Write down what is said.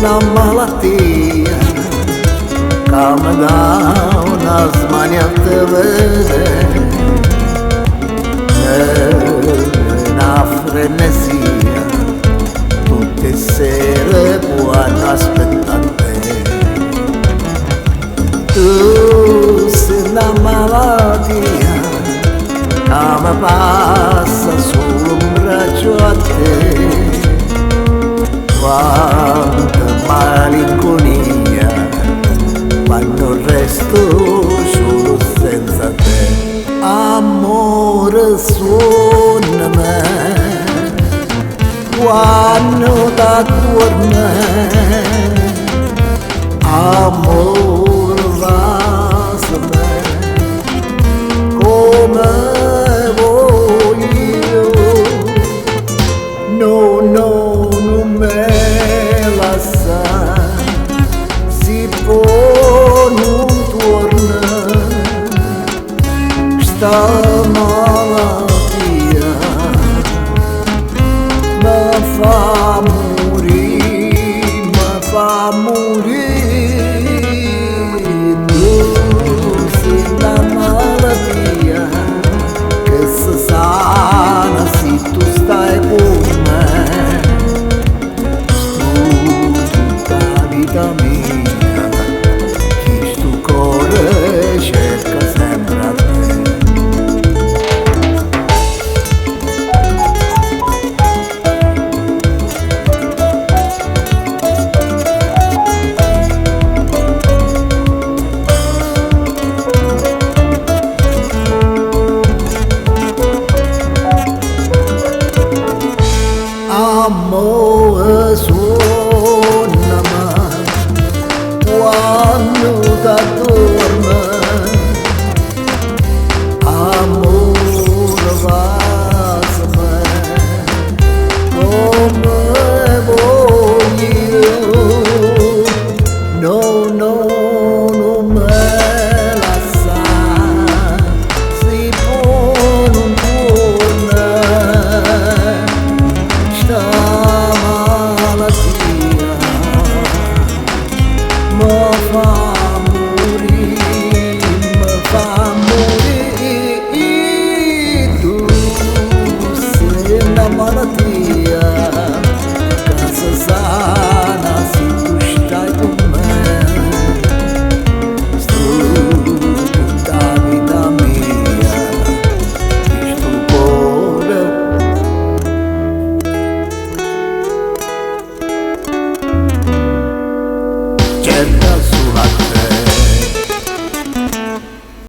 una malattia che mi dà una smania te vedere, una frenesia, tutte sere buone aspettate. Tu sei una malattia che mi passa solo un braccio a te. Quanta malinconia quando resto solo senza te. Amore, suonami quando da torna. Amore, vasami come voglio. No, no, non me lascia, si può non torna. Sta malattia mi fa morire, mi fa morire. Tu sei la malattia che si sana se tu stai con me. Tutta la vita mia